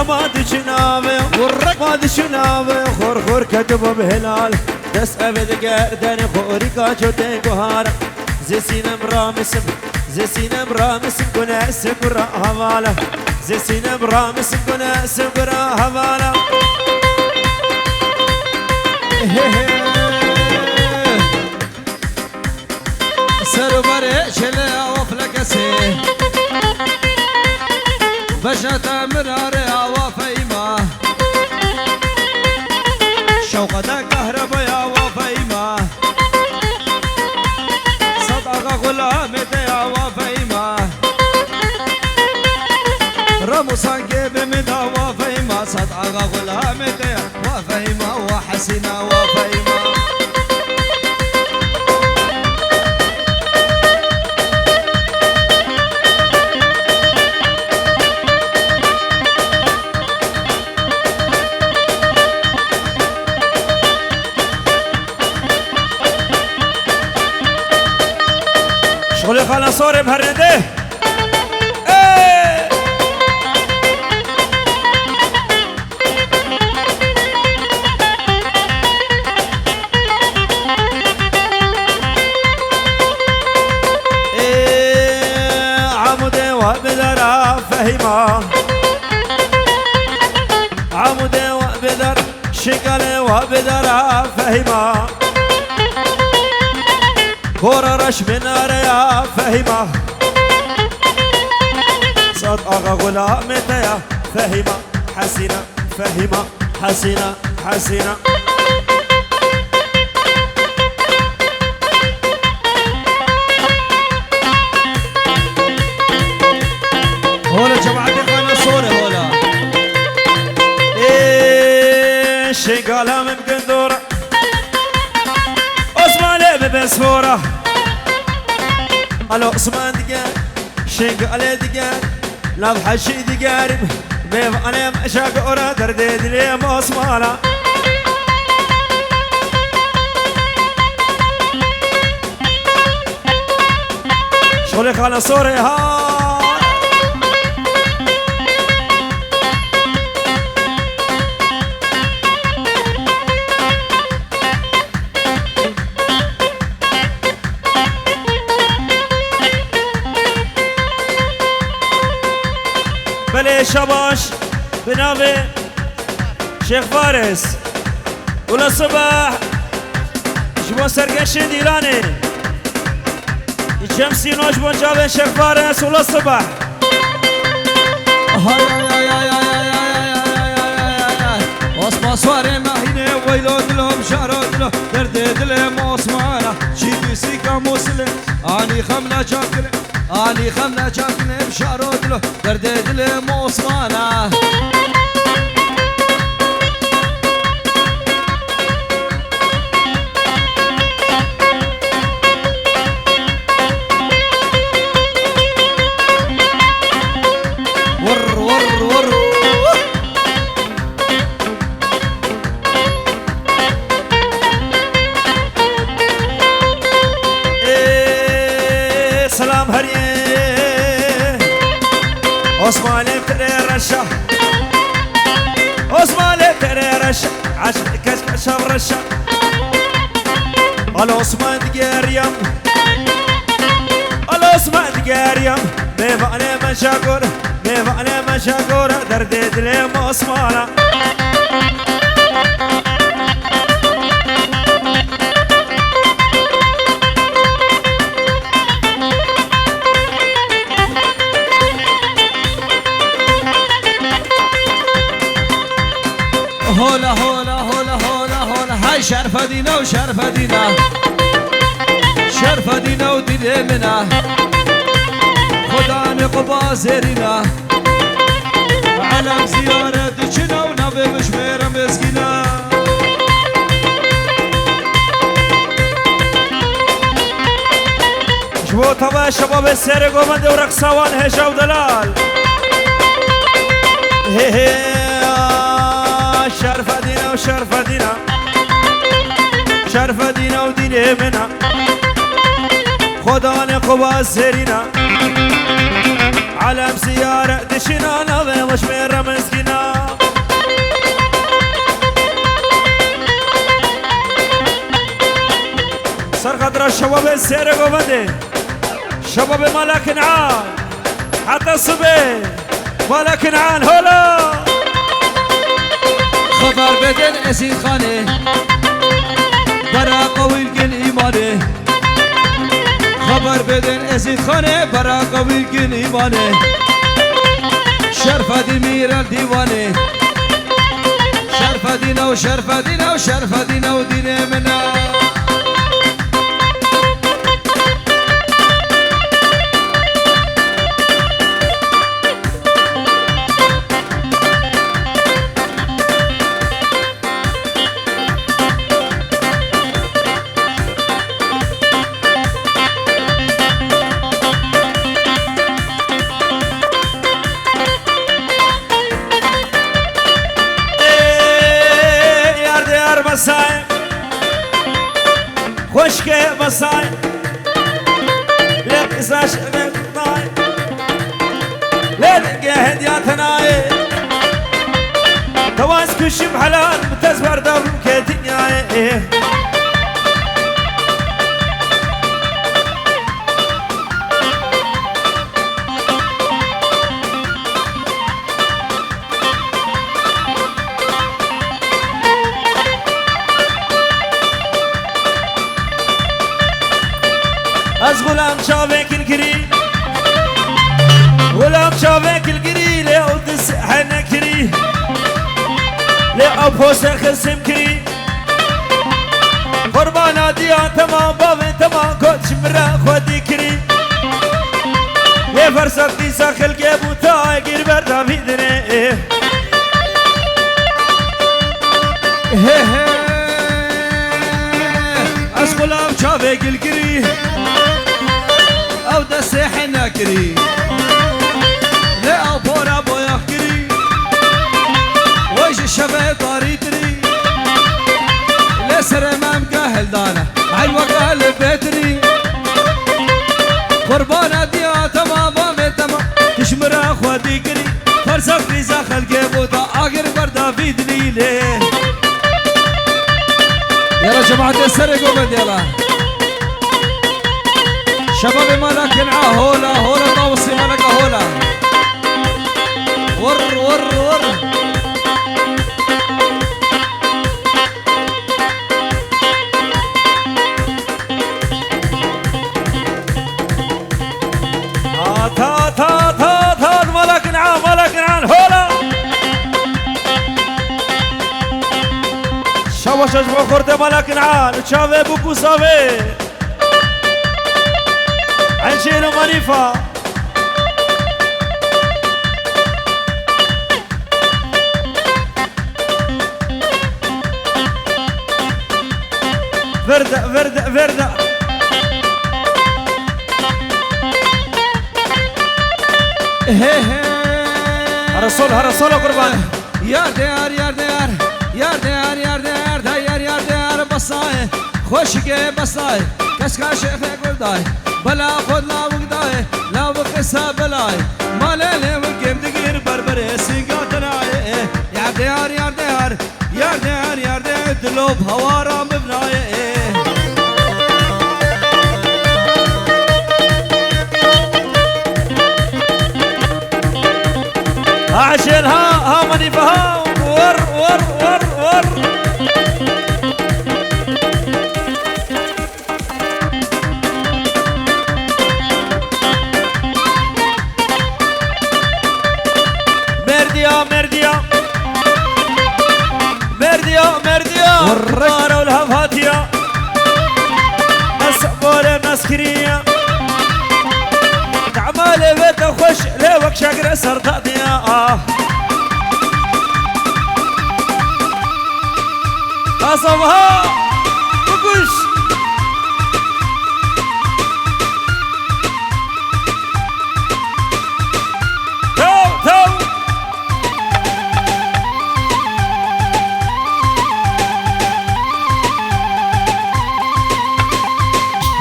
ما دشناوي ما دشناوي خور خور كتب بهلال دس أبد قردن خوري كاجو تنقهار زي سينم رامسم زي سينم رامسم كنا سكرا هوالا زي سينم رامسم كنا سكرا هوالا سربري شلي وفلكسي بشت مراري وفيما شوقة كهربا يا وفيما صدق غلامتي يا وفيما رموسان جيب مدى وفيما صدق غلامتي وفيما وحسنا وفيما شغل خاله صوري بهرده عمودي وبدر فهيما عمودي وبدر شقلي وبدر فهيما كورة رش من يا فهيمة صد أغا غلامته يا فهيمة حسينة فهيمة حسينة حسينة هولا جماعة خانا صورة هولا إيه شقالة من قندورة عصماني ببسفورة الو عصمان دقار شقالة دقار لا بحشي دقارب بيف أنا مشاق أورا درديد لي عصمانة شغلي خاله صوري ها بلي شباش بنابي شيخ فارس ولا صباح جبون سرقش ديراني يجمسي نوش بون جابين شيخ فارس ولا صباح وصفا صواري ما هنا ويلو دلهم شارو دلو درد دلهم وصمانا شي بيسيكا مسلم اني خمنا جاكري اني خمنا جاكري بشارو دلو درد دلهم وصمانا سلام هريه عثماني بتري رشا عثماني بتري رشا عشق كشكش برشا العثمان دقاريم العثمان دقاريم بيفعني مشاكور بيفعني مشاكور درديد لي عثمانة هولا هولا هولا هولا هولا هاي شرفة دينا وشرفة دينا شرفة دينا ودينا منا خدا نقبا زيرنا علم زيارة دجنا ونبي مشميرة مسكينة شبو طبع شباب السيرق ومن دورك سوان هشا ودلال هي هي شرفة دينا وشرفة دينا شرفة دينا ودينا منا خدا نقبا زيرنا علم سيارة دشنا نظي مشميرة مسكينة شباب السير قومدي شباب ملك نعان حتى الصبي ملك نعان هلا خبر بدن اسيد خانه برا قوي الجن ايمانه خبر بدن اسيد خانه برا قوي الجن ايمانه شرف دمير الديوانه شرف دينا وشرف دينا وشرف دينا ودينا منا بصايم خشكة بصايم لك إساش نقطاي لك جاهد يا تناي تواس كشم حلال متزبر دور كدنياي از غلام شافك القري غلام شافك القري لي ودس حنكري لي ابوس خصم كري قربانا ديا تمام بابي تمام كنت شمرا خودي كري لي فرصة دي ساخل جيبو تايقر بردا في دني از غلام شافك القري او دست حنكري لا او بورا بويا كري وش الشباب طاريتري لا سرمام قاهل دانا عين وقال بيتري قربانا ديا تمام تمام تشمر اخواتي كري فرسخ ريزا خلقي بودا اقر بردا في دليلي يلا جماعة السرقوا بد يلا شباب ملك نعا هولا هولا طاوسي ملك هولا ور ور ور تا تا تا تا ملك نعان هولا شواش اجمع خورده ملك نعان شاوه بوكو صافي عيشين ومريفة فردة فردة فردة هرسول قربان يار ديار يار ديار يار ديار يار ديار ديار يار ديار بصاي خوشك بصاي كسكا شيخ قرداي بلا خود لا وقداي لا وقسا بلاي ما ليلي وقيم دقير بربري سيقاتناي يار ديار يار ديار يار ديار يار ديار دلوب هوارا مبناي عشان ها ماني فها ور ور ور ور مرديا مرديا مرديا مرديا ورقارة والهفاتيا السبولة مسكرية تعمالي بيت خوش ليوك شقر سرطاتيا أصبها بقش تو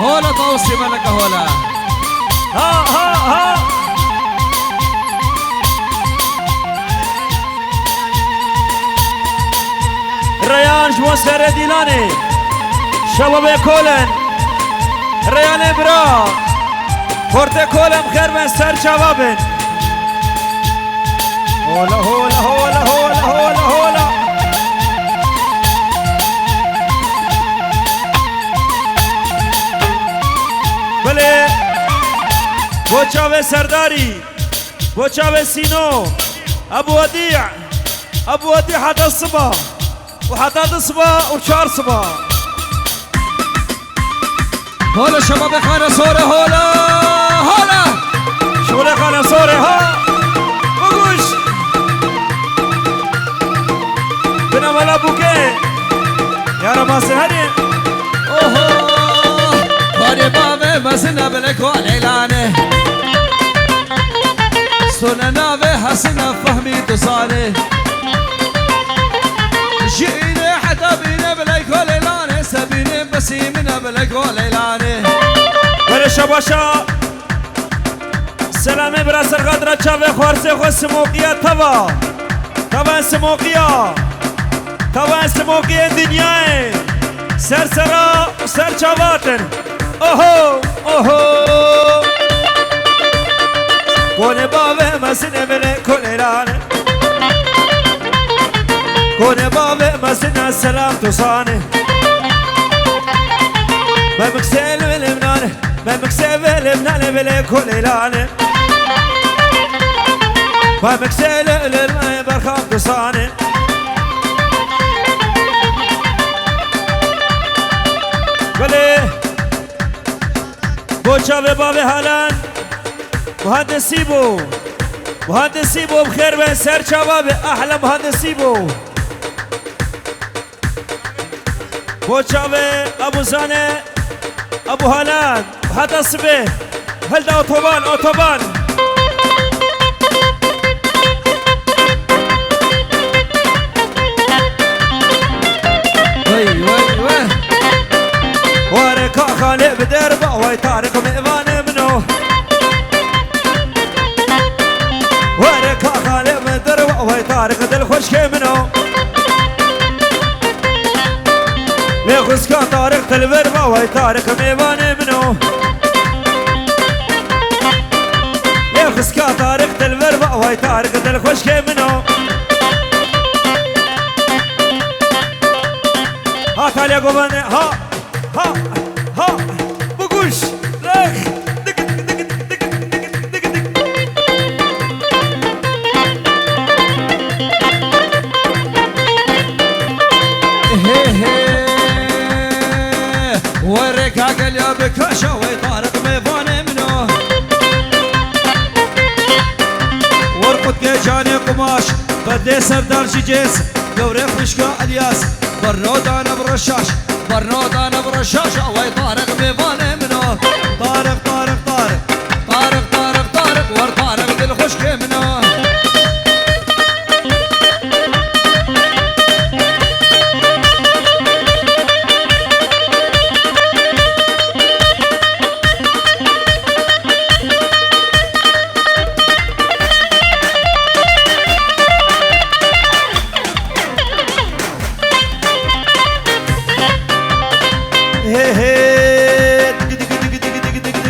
هولا طوسي ملك هولا ها ريان جوسر ديلاني شباب كولن ريان برا خورت کولم خیر من سر جوابن هولا هولا هولا هولا هولا هولا بله بوچاوه سرداری بوچاوه سينو ابو وديع حتى الصبا وحتى الصبا وشار صبا هولا شباب خانه صوره هولا شغل خانه صوره ها بگوش بنا ملا بوكي يا رب سهري اوهو باري بابه مسنا بلكو اعلانه سننا به حسنا فهمي تصالح جئنا حتى بينا بلكو اعلانه سبينا بسيمنا بلكو اعلانه برشا باشا سلامي براس الغدرة تشافي خورسي خو سموقيا توا سموقيا دنياي سرسرا وسر چاواتن اوهو كوني بابي مسنة بلي كوليراني كوني بابي مسنة السلام تصاني ما مكسيل بالمناني ما مكسيل بالمناني بلي كوليراني ما مكسيل بالمناني برخام تصاني بلي بوچاوه بابي هالان مهندسي بو بخير بين سر شباب احلى مهندسي بو بوچاوه ابو زانه ابو هالان حتى الصبح هل ده اوتوبان وي وركا خالق بدربه وي طارق مئوان منو وركا خالق بدربه وي طارق دل خشكي منو ليخسكا طارق تلبربه وي طارق مئوان منو ليخسكا طارق تلبربه وي طارق دل خشكي منو ها تالي قباني ها بقوش لخ دق ورك عقل يا بكاشا ويطارق ميفاني منو ورقد جاني قماش بدي سردار جيجيس دوري خشكا الياس برنود انا برشاش ويطارق ميفاني منو طارق ورطارق دل خشكي منو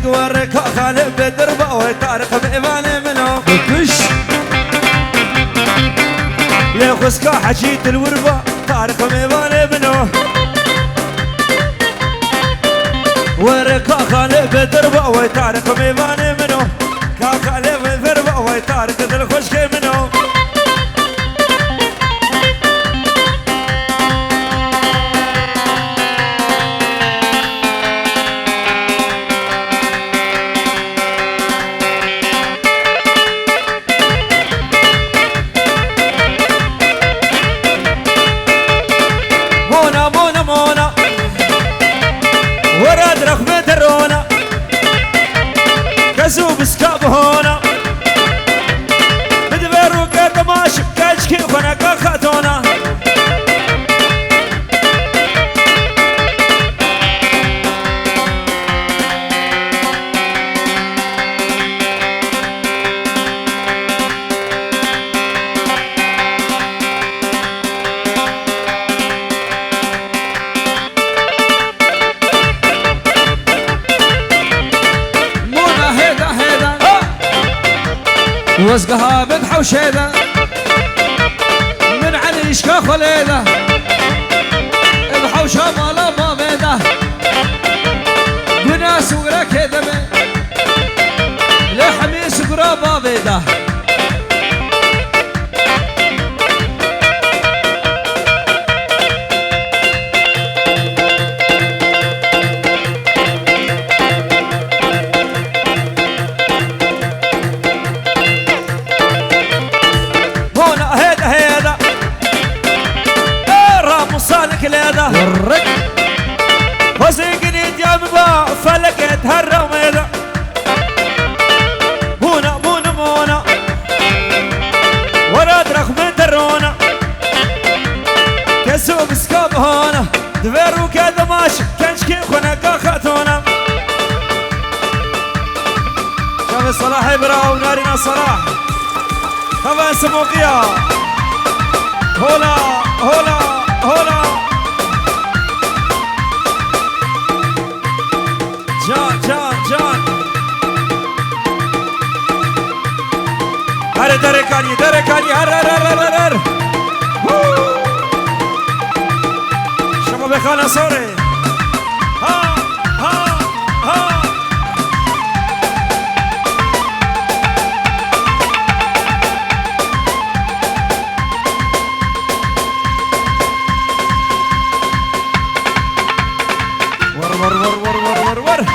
وركا خالق بدربه ويطارق مئوان منو كش ليخسكا حجيت الوربه طارق ميوان منو وركا خالق بدربه ويطارق ميوان منو كا خالق بدربه ويطارق دل خشكي منو مونا وراد رخبة الرونا كسوب سكاب هونا وزقها بتحوشيده من عنيش كخليده بحوشة مالا ما بيده وناس وركده لحميس قرابة بيده كليده ورك وزيقني جنبه فلقيت هالرميده مونا وراد رخم درونا كسوب سكوب هونا دبر وكذا ماشي كنش كيف خنقا خاتونا شوف الصلاح يبرا ونارينا صلاح هذا سموقيا هولا هولا هولا جان هر دركاني هر شما بخانه صوري ها ور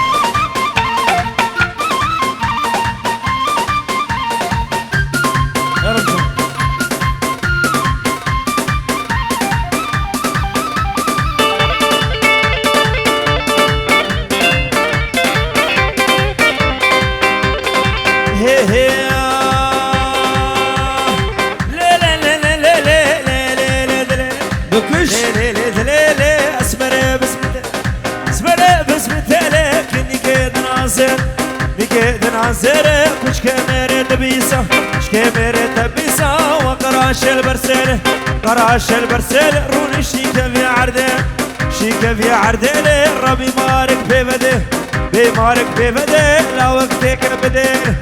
نازره كش كاميرة تبيسة وقراش البرسل روني شيكا في عردل ربي مارك بيبده لا وقتك بده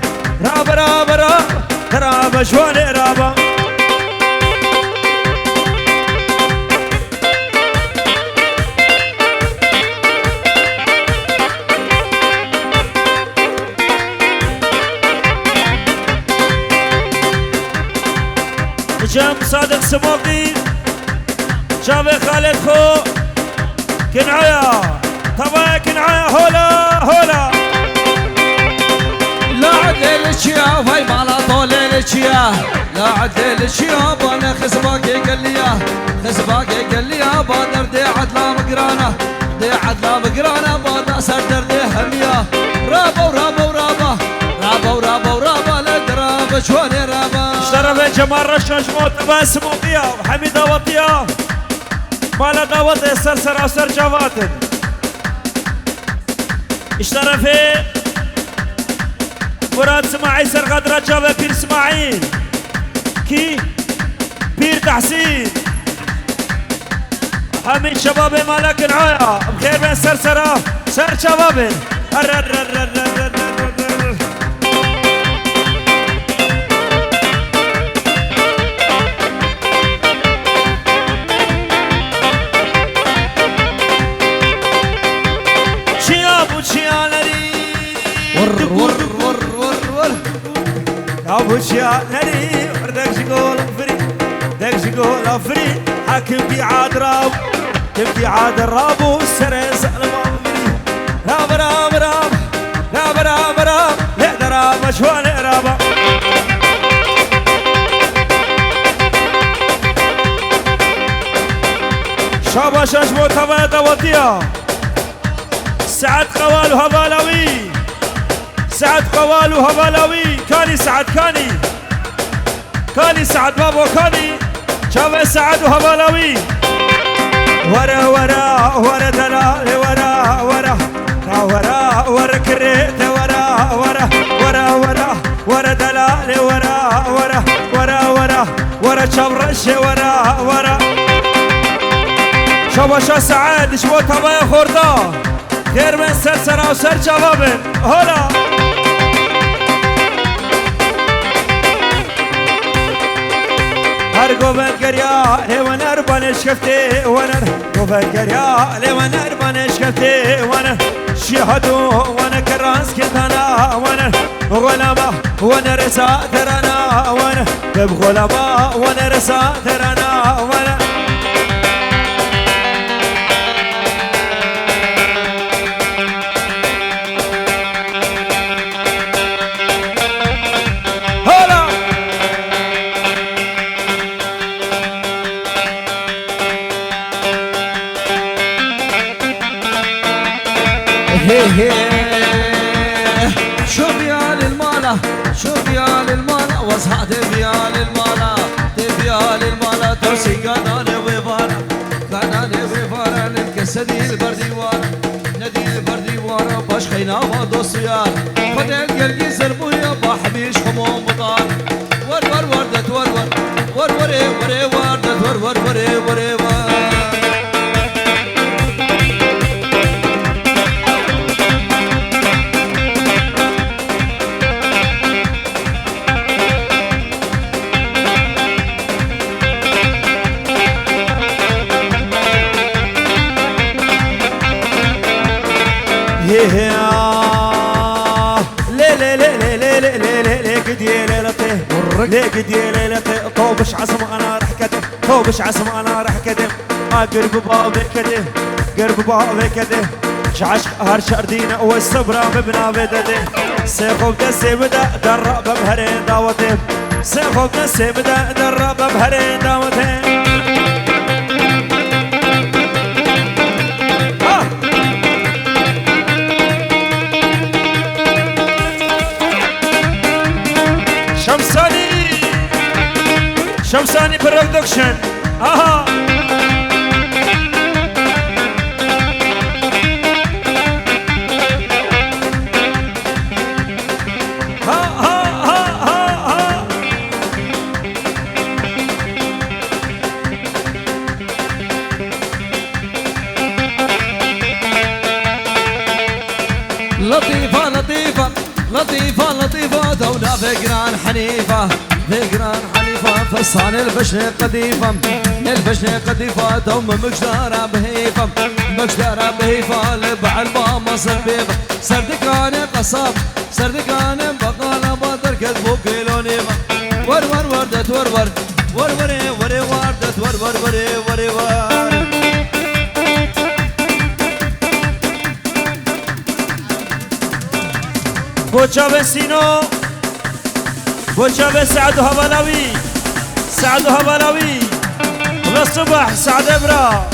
رابا شواني رابا جام صادق سموقي شافي خالد خو كنعيا طبعا كنعيا هولا لا عدل الشيا وهي مالا طول الشيا لا عدل الشيا بانا خزباكي قال لي بادر دي عدلا مقرانة بادا سردر دي هميا رابا لدرابة شواني رابا اشترف جمال رشاش موت باس موقيا وحميدة وطيا مالا داوط سرسر وسر جواتن اشترف مراد سماعي سرغد رجابة بير اسماعيل كي بير تحسين حميد شباب مالك نعايا بخير بين سرسرة سر شباب ابو شيالري دك شغول افري حاكم بيعاد راب والسرس المامري راب لا دراب شوان رابا شابا شاشمو تبايا وطيا سعد قوال وهبالوي كاني سعد كاني سعد بابو كاني شابه سعد وهبالوي ورا دلال ورا كريت ورا دلال ورا شبرش ورا شابه سعد شبو تبايا خوردا غير من سرسرة وسر جوابن هلا قوبت قريالي ونر بنشكفتي ونر قوبت قريالي ونر بنشكفتي ونر شهدوا وانا كراس كتانا ونر غلبة ونر ساترنا ونر بغلبة ونر ساترنا ونر شوف يا للمالا شوف يا للمالا وصحى تبيا للمالا تبيا للمالا توسي قناني وفارا قناني وفارا للكسدي البرديوارا ندي البرديوارا باش خينا ودوسيار فتن قلقي زربويا بحبيش خموم بطار ور ور وردت ور ور ور وري وري وردت ور ور وري وري ور ليك دي ليلتي طوبش عزم انا رح كده طوبش عزم انا رح كده قرب بابي كده قرب بابي كده شعشق هر شردينا والصبرة ببنا بدده سيخوب دسي بدا درب بهرين داوتي سيخوب دسي بدا درب بهرين داوتي شمساني برودكشن اها لطيفة لطيفة لطيفة لطيفة دونا فقران حنيفة فقران حنيفة فصان البشر قديفة البشر قديفة دوم مقدارة بهيفة مقدارة بهيفة لبع البامة صربيبة سردكان قصاب سردكان بقالة بدر كذبو كيلونيفة ور ور وردت ور ور ور وري وري وردت ور ور وري وري ور بوچا بسينو بوچا بسعد هبلاوي سعد هبلاوي للصبح سعد ابرا